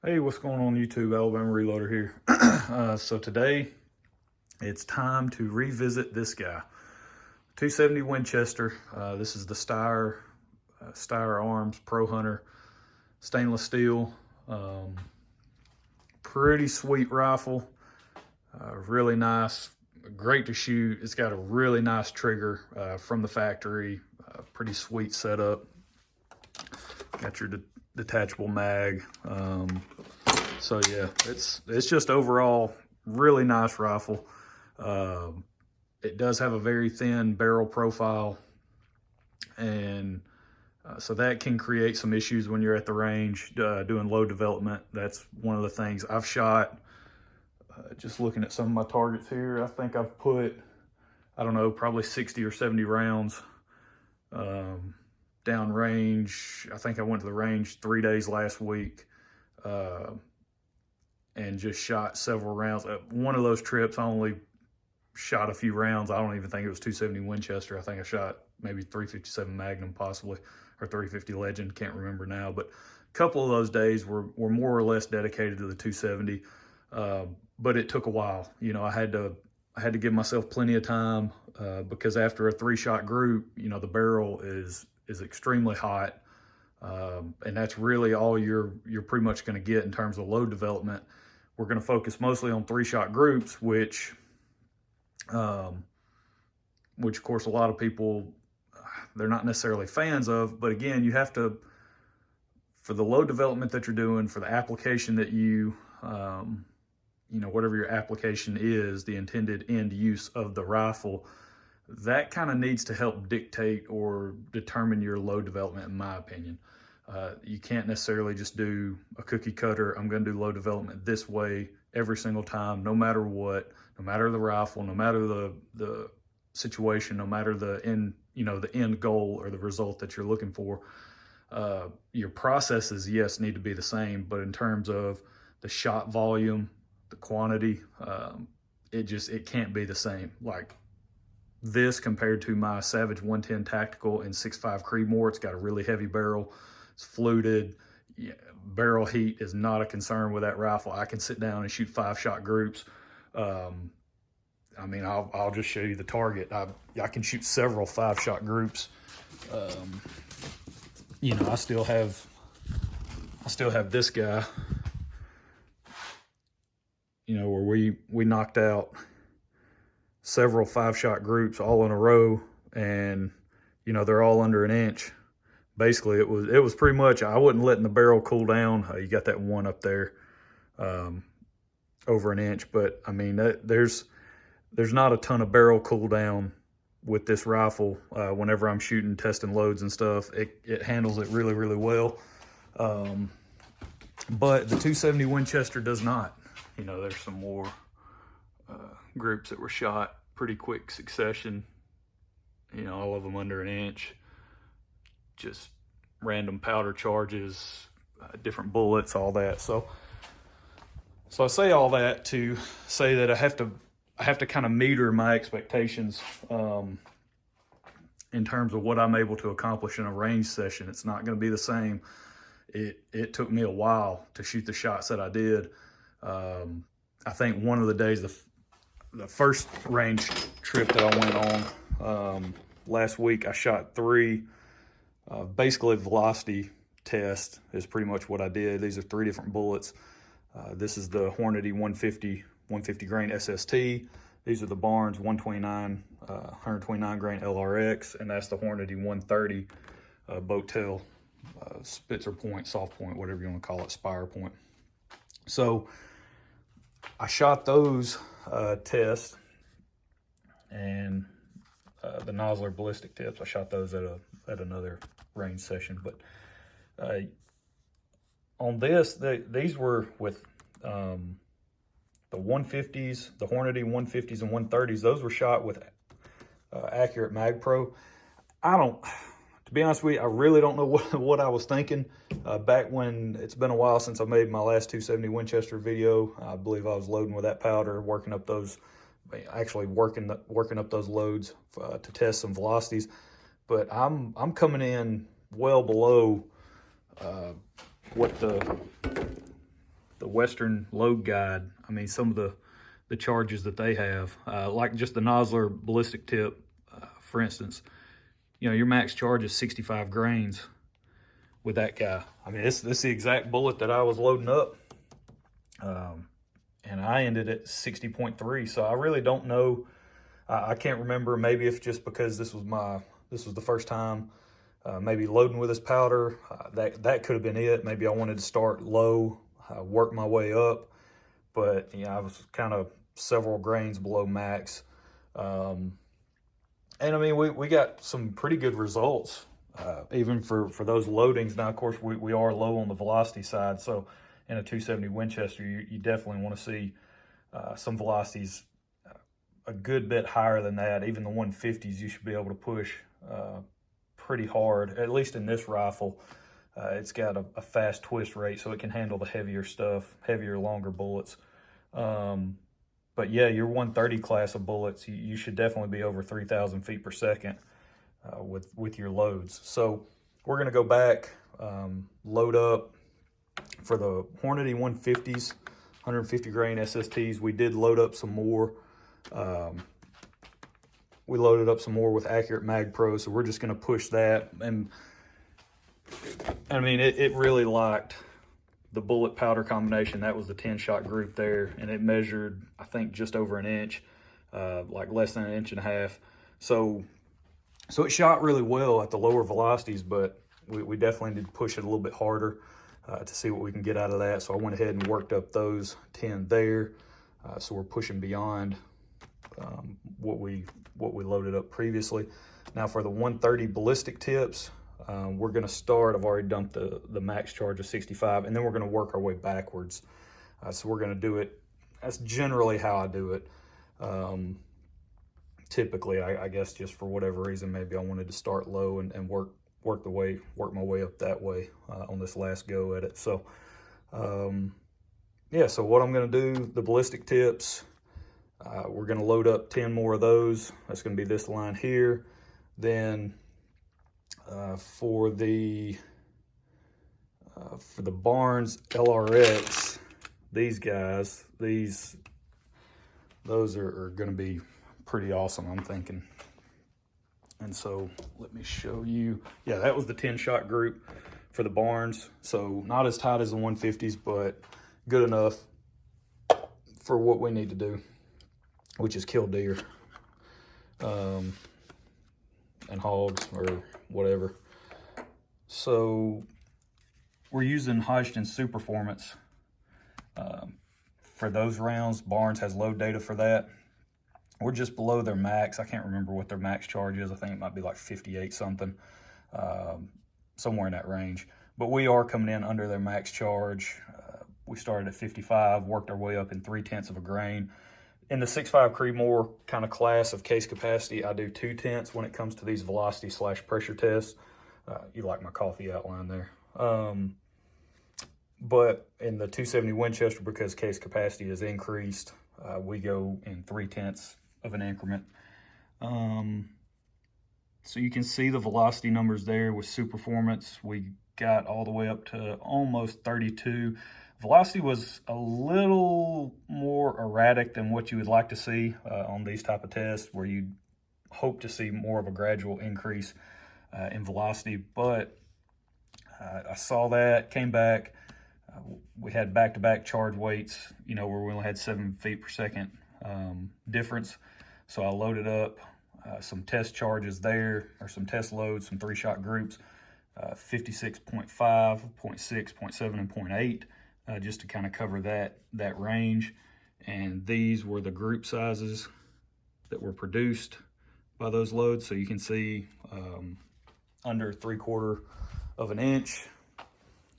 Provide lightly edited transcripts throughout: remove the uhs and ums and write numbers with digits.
Hey, what's going on YouTube? Alabama Reloader here. So today it's time to revisit this guy. 270 Winchester. This is the Steyr Arms Pro Hunter, stainless steel. Pretty sweet rifle. Really nice, great to shoot. It's got a really nice trigger from the factory. Pretty sweet setup. Got your detachable mag. So yeah, it's just overall really nice rifle. It does have a very thin barrel profile, and so that can create some issues when you're at the range doing load development. That's one of the things I've shot. Just looking at some of my targets here, I think I've put, I don't know, probably 60 or 70 rounds down range. I think I went to the range 3 days last week and just shot several rounds. One of those trips, I only shot a few rounds. I don't even think it was 270 Winchester. I think I shot maybe 357 Magnum possibly, or 350 Legend, can't remember now. But a couple of those days were more or less dedicated to the 270. But it took a while. You know, I had to give myself plenty of time because after a 3-shot group, you know, the barrel is extremely hot. And that's really all you're pretty much going to get in terms of load development. We're going to focus mostly on 3-shot groups, which of course a lot of people, they're not necessarily fans of. But again, you have to, for the load development that you're doing, for the application that you know, whatever your application is, the intended end use of the rifle, that kind of needs to help dictate or determine your load development, in my opinion. You can't necessarily just do a cookie cutter. I'm going to do load development this way every single time, no matter what, no matter the rifle, no matter the situation, no matter the end, you know, the end goal or the result that you're looking for. Your processes, yes, need to be the same, but in terms of the shot volume, the quantity, it can't be the same. Like this compared to my Savage 110 Tactical in 6.5 Creedmoor, it's got a really heavy barrel. It's fluted. Yeah, barrel heat is not a concern with that rifle. I can sit down and shoot 5-shot groups. I mean, I'll just show you the target. I can shoot several 5-shot groups. You know, I still have this guy, you know, where we knocked out several 5-shot groups all in a row, and you know, they're all under an inch. Basically, it was pretty much, I wasn't letting the barrel cool down. You got that one up there, over an inch, but I mean, there's not a ton of barrel cool down with this rifle. Whenever I'm shooting, testing loads and stuff, it handles it really, really well. But the 270 Winchester does not. You know, there's some more groups that were shot pretty quick succession. You know, all of them under an inch. Just random powder charges, different bullets, all that. So I say all that to say that I have to kind of meter my expectations in terms of what I'm able to accomplish in a range session. It's not going to be the same. It took me a while to shoot the shots that I did. I think one of the days, the first range trip that I went on last week, I shot 3. Basically, velocity test is pretty much what I did. These are 3 different bullets. This is the Hornady 150 grain SST. These are the Barnes 129 grain LRX, and that's the Hornady 130 boat tail spitzer point, soft point, whatever you want to call it, spire point. So I shot those tests, and the Nosler ballistic tips, I shot those at another range session. But on this, these were with the 150s, the Hornady 150s and 130s. Those were shot with accurate MagPro. To be honest with you, I really don't know what I was thinking back when. It's been a while since I made my last 270 Winchester video. I believe I was loading with that powder, working up those, actually working up those loads to test some velocities. But I'm coming in well below what the Western load guide, I mean, some of the charges that they have, like just the Nosler ballistic tip, for instance, you know, your max charge is 65 grains with that guy. I mean, this is the exact bullet that I was loading up. And I ended at 60.3. So I really don't know. I can't remember, maybe if just because this was the first time maybe loading with this powder, that could have been it. Maybe I wanted to start low, work my way up, but you know, I was kind of several grains below max. And I mean, we got some pretty good results, even for those loadings. Now, of course, we are low on the velocity side, so in a 270 Winchester, you definitely want to see some velocities a good bit higher than that. Even the 150s, you should be able to push pretty hard, at least in this rifle. It's got a fast twist rate, so it can handle the heavier stuff, heavier, longer bullets. But yeah, your 130 class of bullets, you should definitely be over 3,000 feet per second with your loads. So we're gonna go back, load up for the Hornady 150s, 150 grain SSTs. We did load up some more. We loaded up some more with Accurate MagPro, so we're just going to push that. And I mean, it really liked the bullet powder combination. That was the 10-shot group there, and it measured, I think, just over an inch, like less than an inch and a half. So it shot really well at the lower velocities, but we definitely need to push it a little bit harder to see what we can get out of that. So I went ahead and worked up those 10 there. So we're pushing beyond what we loaded up previously. Now for the 130 ballistic tips, we're going to start. I've already dumped the max charge of 65, and then we're going to work our way backwards. So we're going to do it. That's generally how I do it. Typically, I guess just for whatever reason, maybe I wanted to start low and work my way up that way on this last go at it. So yeah, so what I'm going to do, the ballistic tips, we're going to load up 10 more of those. That's going to be this line here. Then for the Barnes LRX, these guys, those are going to be pretty awesome, I'm thinking. And so let me show you. Yeah, that was the 10-shot group for the Barnes. So not as tight as the 150s, but good enough for what we need to do, which is kill deer and hogs or whatever. So we're using Hodgdon Superformance for those rounds. Barnes has load data for that. We're just below their max. I can't remember what their max charge is. I think it might be like 58 something, somewhere in that range. But we are coming in under their max charge. We started at 55, worked our way up in 0.3 of a grain. In the 6.5 Creedmoor kind of class of case capacity, I do 0.2 when it comes to these velocity/pressure tests. You like my coffee outline there. But in the 270 Winchester, because case capacity is increased, we go in 0.3 of an increment. So you can see the velocity numbers there with Superformance. We got all the way up to almost 32. Velocity was a little more erratic than what you would like to see on these type of tests, where you hope to see more of a gradual increase in velocity. But I saw that, came back. We had back-to-back charge weights, you know, where we only had 7 feet per second difference. So I loaded up some test charges there, or some test loads, some 3-shot groups, 56.5, 0.6, 0.7, and 0.8, just to kind of cover that range. And these were the group sizes that were produced by those loads. So you can see under 3/4 of an inch.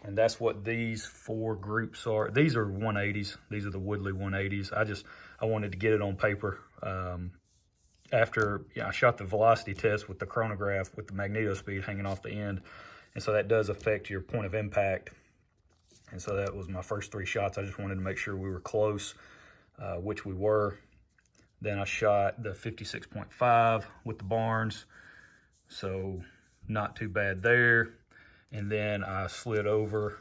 And that's what these 4 groups are. These are 180s. These are the Woodley 180s. I wanted to get it on paper. After I shot the velocity test with the chronograph with the magneto speed hanging off the end. And so that does affect your point of impact. And so that was my first 3 shots. I just wanted to make sure we were close, which we were. Then I shot the 56.5 with the Barnes. So not too bad there. And then I slid over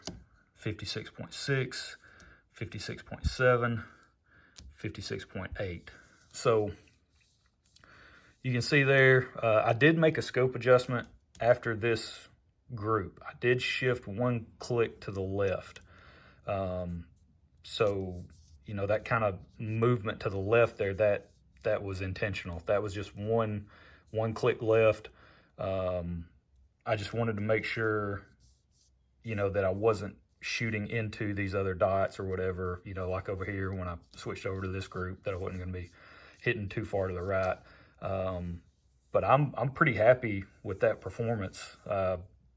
56.6, 56.7, 56.8. So you can see there, I did make a scope adjustment after this group. I did shift one click to the left. So, you know, that kind of movement to the left there, that was intentional. That was just one click left. I just wanted to make sure, you know, that I wasn't shooting into these other dots or whatever, you know, like over here when I switched over to this group, that I wasn't going to be hitting too far to the right. But I'm pretty happy with that performance.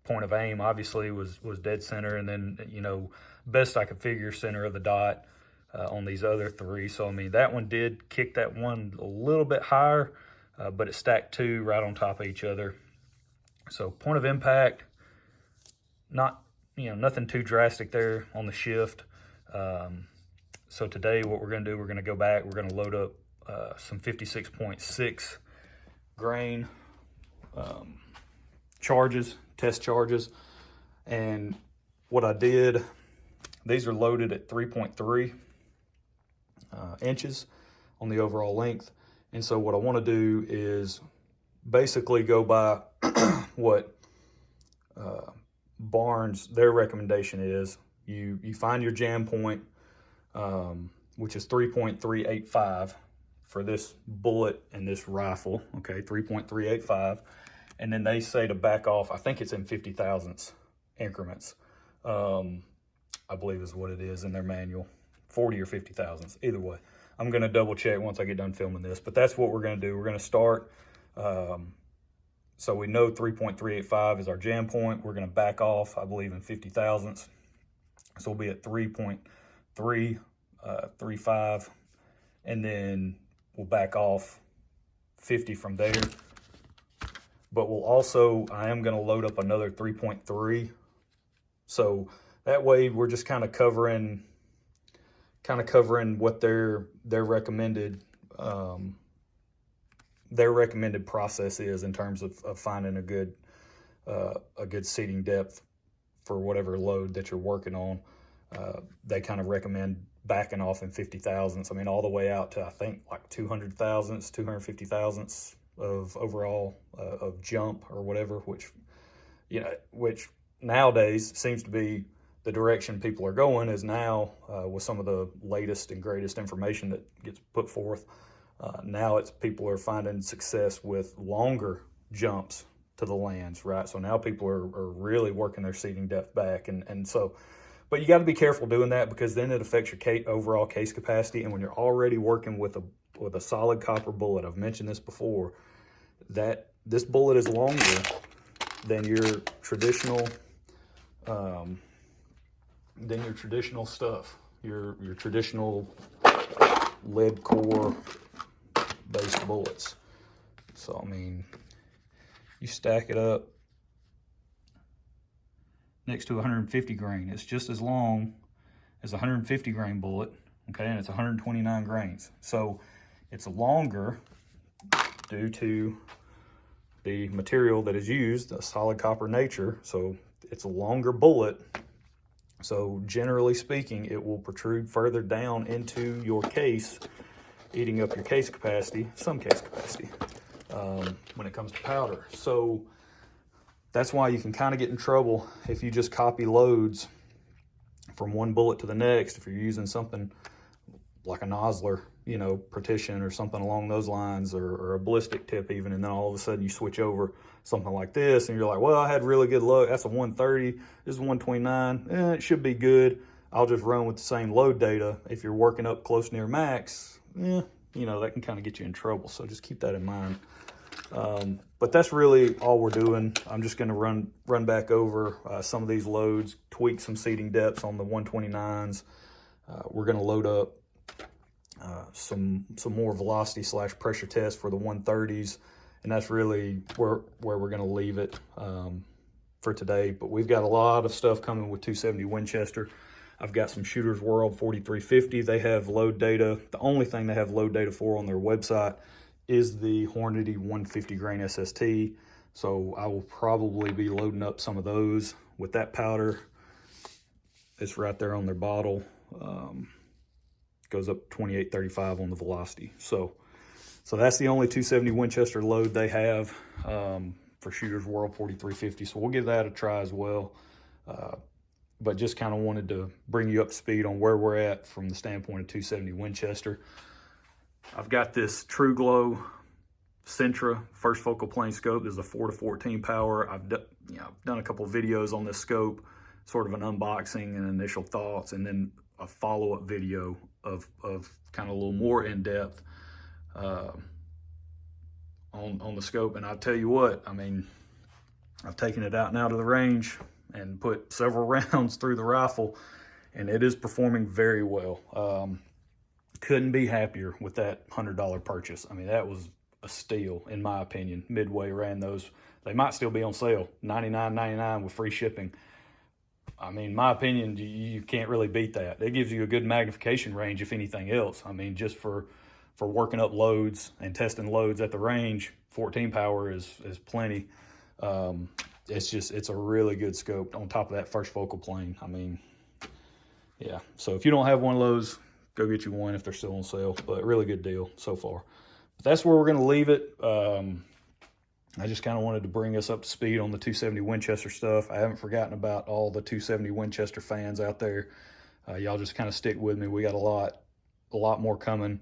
Point of aim obviously was dead center, and then, you know, best I could figure center of the dot on these other three. So I mean, that one did kick that one a little bit higher, but it stacked two right on top of each other. So point of impact, not, you know, nothing too drastic there on the shift. So today what we're going to do, we're going to go back, we're going to load up some 56.6 grain charges, test charges. And what I did, these are loaded at 3.3 inches on the overall length. And so what I want to do is basically go by what Barnes, their recommendation is. You find your jam point, which is 3.385 for this bullet and this rifle, okay, 3.385. And then they say to back off, I think it's in 50 thousandths increments, I believe is what it is in their manual, 40 or 50 thousandths, either way. I'm gonna double check once I get done filming this, but that's what we're gonna do. We're gonna start, so we know 3.385 is our jam point. We're gonna back off, I believe, in 50 thousandths. So we'll be at 3.335, and then we'll back off 50 from there. But we'll also, I am gonna load up another 3.3. So that way we're just kind of covering what their recommended process is in terms of finding a good seating depth for whatever load that you're working on. They kind of recommend backing off in 50 thousandths. I mean, all the way out to, I think, like 200 thousandths, 250 thousandths of overall of jump or whatever, which, you know, which nowadays seems to be the direction people are going, is now with some of the latest and greatest information that gets put forth. Now it's people are finding success with longer jumps to the lands, right? So now people are really working their seating depth back. And so, but you got to be careful doing that, because then it affects your overall case capacity. And when you're already working with a solid copper bullet, I've mentioned this before, that this bullet is longer than your traditional stuff, your traditional lead core based bullets. So I mean, you stack it up next to 150 grain, it's just as long as a 150 grain bullet, okay, and it's 129 grains. So it's longer due to the material that is used, the solid copper nature. So it's a longer bullet. So generally speaking, it will protrude further down into your case, eating up your case capacity, some case capacity, when it comes to powder. So that's why you can kind of get in trouble if you just copy loads from one bullet to the next. If you're using something like a Nosler, you know, partition or something along those lines, or a ballistic tip even, and then all of a sudden you switch over something like this and you're like, well, I had really good luck, that's a 130, this is 129, it should be good, I'll just run with the same load data. If you're working up close near max, you know, that can kind of get you in trouble. So just keep that in mind. But that's really all we're doing. I'm just going to run back over some of these loads, tweak some seating depths on the 129s. We're going to load up some more velocity / pressure tests for the 130s, and that's really where we're going to leave it for today. But we've got a lot of stuff coming with 270 Winchester. I've got some Shooter's World 4350. They have load data. The only thing they have load data for on their website is the Hornady 150 grain SST. So I will probably be loading up some of those with that powder. It's right there on their bottle. Goes up 28.35 on the velocity. So that's the only 270 Winchester load they have for Shooter's World 4350. So we'll give that a try as well. But just kind of wanted to bring you up to speed on where we're at from the standpoint of 270 Winchester. I've got this TruGlo Centra first focal plane scope. This is a 4-to-14 power. I've done a couple of videos on this scope, sort of an unboxing and initial thoughts, and then a follow-up video of kind of a little more in-depth on the scope. And I'll tell you what, I mean, I've taken it out now to the range and put several rounds through the rifle, and it is performing very well. Couldn't be happier with that $100 purchase. I mean, that was a steal, in my opinion. Midway ran those. They might still be on sale, $99.99 with free shipping. I mean, in my opinion, you can't really beat that. It gives you a good magnification range, if anything else. I mean, just for working up loads and testing loads at the range, 14 power is plenty. It's a really good scope on top of that first focal plane. I mean, yeah. So if you don't have one of those, go get you one if they're still on sale. But really good deal so far. But that's where we're going to leave it. I just kind of wanted to bring us up to speed on the 270 Winchester stuff. I haven't forgotten about all the 270 Winchester fans out there. Y'all just kind of stick with me. We got a lot more coming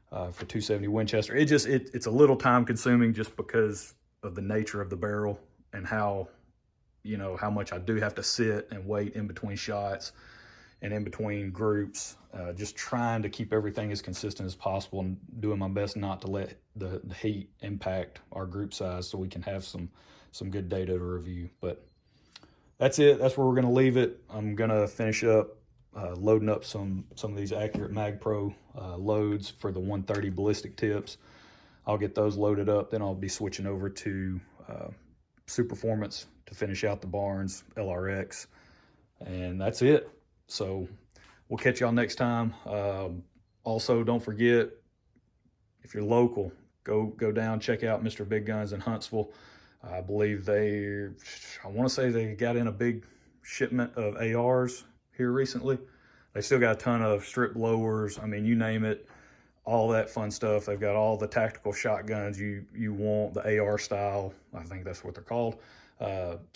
for 270 Winchester. It's a little time consuming just because of the nature of the barrel and how much I do have to sit and wait in between shots and in between groups, just trying to keep everything as consistent as possible and doing my best not to let the heat impact our group size so we can have some good data to review. But that's it. That's where we're going to leave it. I'm going to finish up loading up some of these accurate MagPro loads for the 130 ballistic tips. I'll get those loaded up. Then I'll be switching over to Superformance to finish out the Barnes LRX. And that's it. So we'll catch y'all next time. Also, don't forget, if you're local, go down, check out Mr. Big Guns in Huntsville. I believe I want to say they got in a big shipment of ARs here recently. They still got a ton of strip blowers. I mean, you name it, all that fun stuff. They've got all the tactical shotguns you want, the AR style. I think that's what they're called.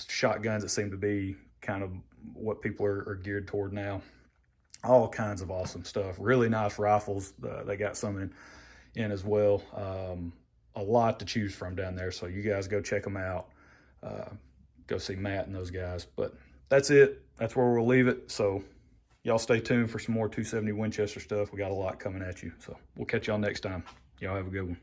Shotguns that seem to be kind of what people are geared toward now. All kinds of awesome stuff. Really nice rifles. They got some in as well. A lot to choose from down there. So you guys go check them out. Go see Matt and those guys. But that's it. That's where we'll leave it. So y'all stay tuned for some more 270 Winchester stuff. We got a lot coming at you. So we'll catch y'all next time. Y'all have a good one.